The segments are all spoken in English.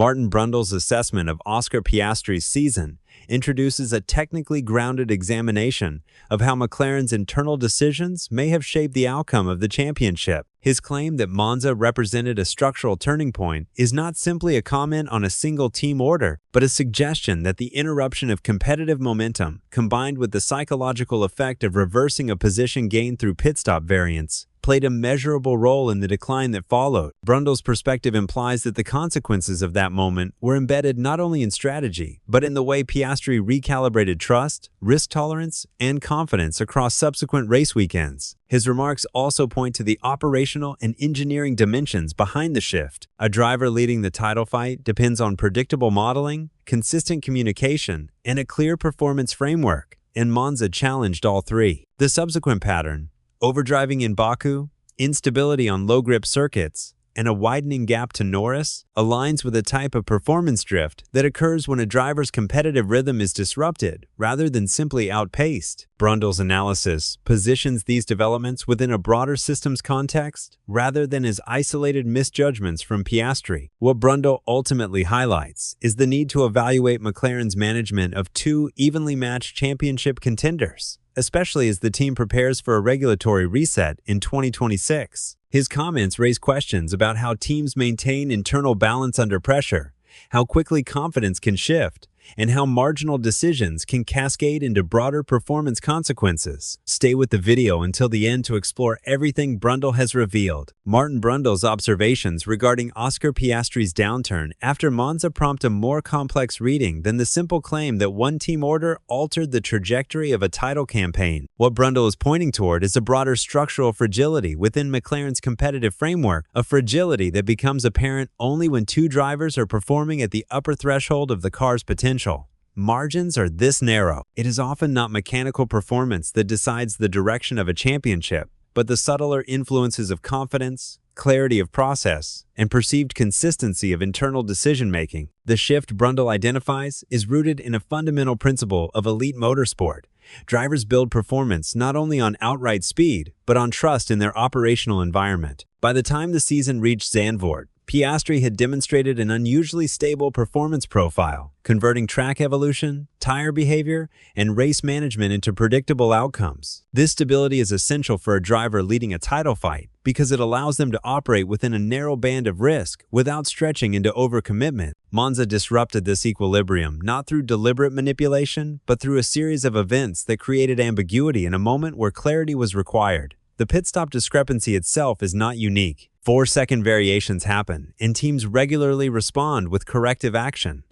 Martin Brundle's assessment of Oscar Piastri's season introduces a technically grounded examination of how McLaren's internal decisions may have shaped the outcome of the championship. His claim that Monza represented a structural turning point is not simply a comment on a single team order, but a suggestion that the interruption of competitive momentum, combined with the psychological effect of reversing a position gained through pit stop variance, played a measurable role in the decline that followed. Brundle's perspective implies that the consequences of that moment were embedded not only in strategy, but in the way Piastri recalibrated trust, risk tolerance, and confidence across subsequent race weekends. His remarks also point to the operational and engineering dimensions behind the shift. A driver leading the title fight depends on predictable modeling, consistent communication, and a clear performance framework, and Monza challenged all three. The subsequent pattern, overdriving in Baku, instability on low-grip circuits, and a widening gap to Norris, aligns with a type of performance drift that occurs when a driver's competitive rhythm is disrupted rather than simply outpaced. Brundle's analysis positions these developments within a broader systems context rather than as isolated misjudgments from Piastri. What Brundle ultimately highlights is the need to evaluate McLaren's management of two evenly matched championship contenders, especially as the team prepares for a regulatory reset in 2026. His comments raise questions about how teams maintain internal balance under pressure, how quickly confidence can shift, and how marginal decisions can cascade into broader performance consequences. Stay with the video until the end to explore everything Brundle has revealed. Martin Brundle's observations regarding Oscar Piastri's downturn after Monza prompt a more complex reading than the simple claim that one team order altered the trajectory of a title campaign. What Brundle is pointing toward is a broader structural fragility within McLaren's competitive framework, a fragility that becomes apparent only when two drivers are performing at the upper threshold of the car's potential. Margins are this narrow. It is often not mechanical performance that decides the direction of a championship, but the subtler influences of confidence, clarity of process, and perceived consistency of internal decision-making. The shift Brundle identifies is rooted in a fundamental principle of elite motorsport. Drivers build performance not only on outright speed, but on trust in their operational environment. By the time the season reached Zandvoort, Piastri had demonstrated an unusually stable performance profile, converting track evolution, tire behavior, and race management into predictable outcomes. This stability is essential for a driver leading a title fight because it allows them to operate within a narrow band of risk without stretching into overcommitment. Monza disrupted this equilibrium not through deliberate manipulation, but through a series of events that created ambiguity in a moment where clarity was required. The pit stop discrepancy itself is not unique. 4-second variations happen, and teams regularly respond with corrective action.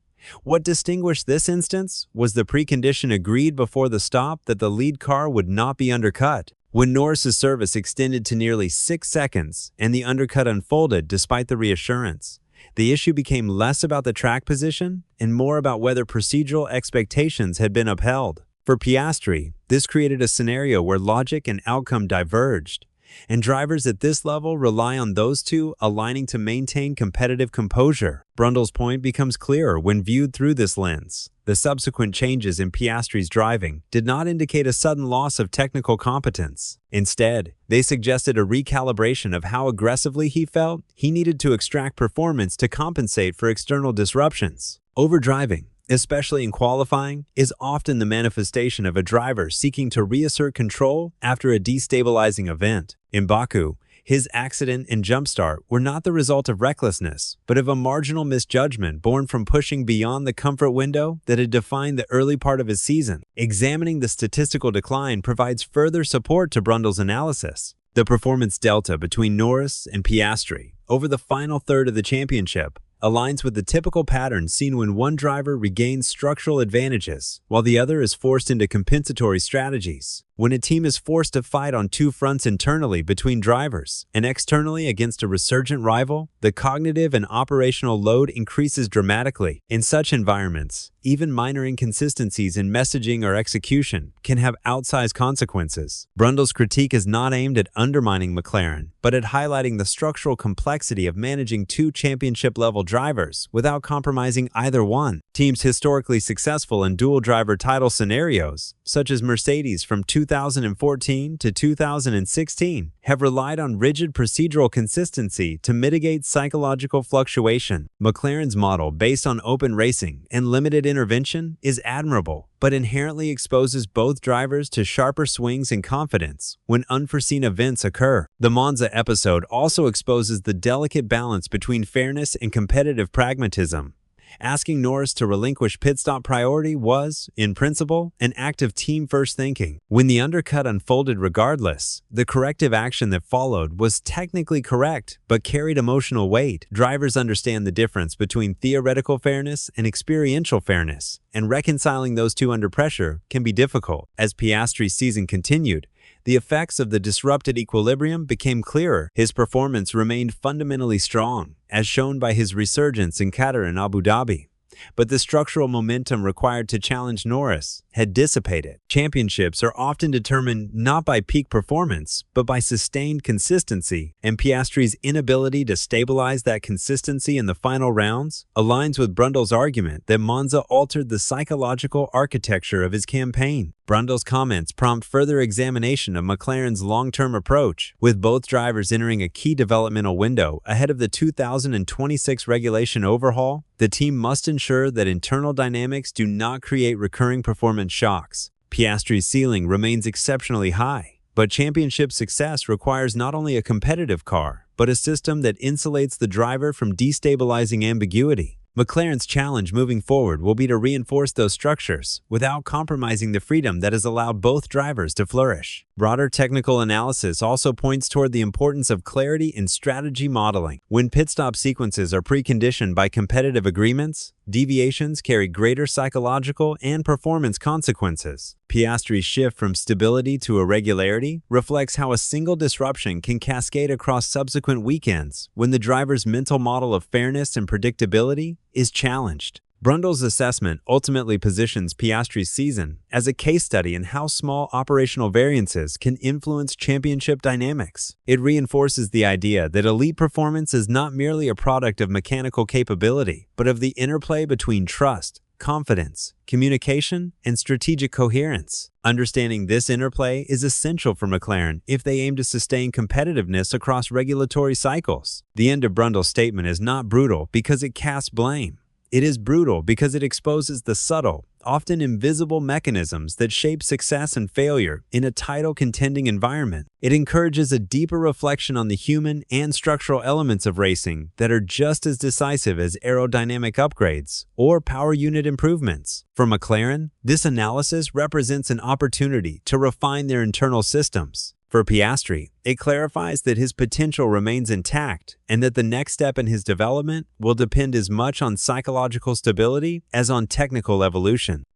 What distinguished this instance was the precondition agreed before the stop that the lead car would not be undercut. When Norris's service extended to nearly 6 seconds and the undercut unfolded despite the reassurance, the issue became less about the track position and more about whether procedural expectations had been upheld. For Piastri, this created a scenario where logic and outcome diverged, and drivers at this level rely on those two aligning to maintain competitive composure. Brundle's point becomes clearer when viewed through this lens. The subsequent changes in Piastri's driving did not indicate a sudden loss of technical competence. Instead, they suggested a recalibration of how aggressively he felt he needed to extract performance to compensate for external disruptions. Overdriving, especially in qualifying, is often the manifestation of a driver seeking to reassert control after a destabilizing event. In Baku, his accident and jumpstart were not the result of recklessness, but of a marginal misjudgment born from pushing beyond the comfort window that had defined the early part of his season. Examining the statistical decline provides further support to Brundle's analysis. The performance delta between Norris and Piastri over the final third of the championship aligns with the typical pattern seen when one driver regains structural advantages, while the other is forced into compensatory strategies. When a team is forced to fight on two fronts internally between drivers and externally against a resurgent rival, the cognitive and operational load increases dramatically. In such environments, even minor inconsistencies in messaging or execution can have outsized consequences. Brundle's critique is not aimed at undermining McLaren, but at highlighting the structural complexity of managing two championship-level drivers without compromising either one. Teams historically successful in dual-driver title scenarios, such as Mercedes from 2000 2014 to 2016 have relied on rigid procedural consistency to mitigate psychological fluctuation. McLaren's model, based on open racing and limited intervention, is admirable, but inherently exposes both drivers to sharper swings in confidence when unforeseen events occur. The Monza episode also exposes the delicate balance between fairness and competitive pragmatism. Asking Norris to relinquish pit stop priority was, in principle, an act of team-first thinking. When the undercut unfolded regardless, the corrective action that followed was technically correct but carried emotional weight. Drivers understand the difference between theoretical fairness and experiential fairness, and reconciling those two under pressure can be difficult. As Piastri's season continued, the effects of the disrupted equilibrium became clearer. His performance remained fundamentally strong, as shown by his resurgence in Qatar and Abu Dhabi. But the structural momentum required to challenge Norris had dissipated. Championships are often determined not by peak performance, but by sustained consistency, and Piastri's inability to stabilize that consistency in the final rounds aligns with Brundle's argument that Monza altered the psychological architecture of his campaign. Brundle's comments prompt further examination of McLaren's long-term approach, with both drivers entering a key developmental window ahead of the 2026 regulation overhaul. The team must ensure that internal dynamics do not create recurring performance shocks. Piastri's ceiling remains exceptionally high, but championship success requires not only a competitive car, but a system that insulates the driver from destabilizing ambiguity. McLaren's challenge moving forward will be to reinforce those structures without compromising the freedom that has allowed both drivers to flourish. Broader technical analysis also points toward the importance of clarity in strategy modeling. When pit stop sequences are preconditioned by competitive agreements, deviations carry greater psychological and performance consequences. Piastri's shift from stability to irregularity reflects how a single disruption can cascade across subsequent weekends when the driver's mental model of fairness and predictability is challenged. Brundle's assessment ultimately positions Piastri's season as a case study in how small operational variances can influence championship dynamics. It reinforces the idea that elite performance is not merely a product of mechanical capability, but of the interplay between trust, confidence, communication, and strategic coherence. Understanding this interplay is essential for McLaren if they aim to sustain competitiveness across regulatory cycles. The end of Brundle's statement is not brutal because it casts blame. It is brutal because it exposes the subtle, often invisible mechanisms that shape success and failure in a title-contending environment. It encourages a deeper reflection on the human and structural elements of racing that are just as decisive as aerodynamic upgrades or power unit improvements. For McLaren, this analysis represents an opportunity to refine their internal systems. For Piastri, it clarifies that his potential remains intact and that the next step in his development will depend as much on psychological stability as on technical evolution.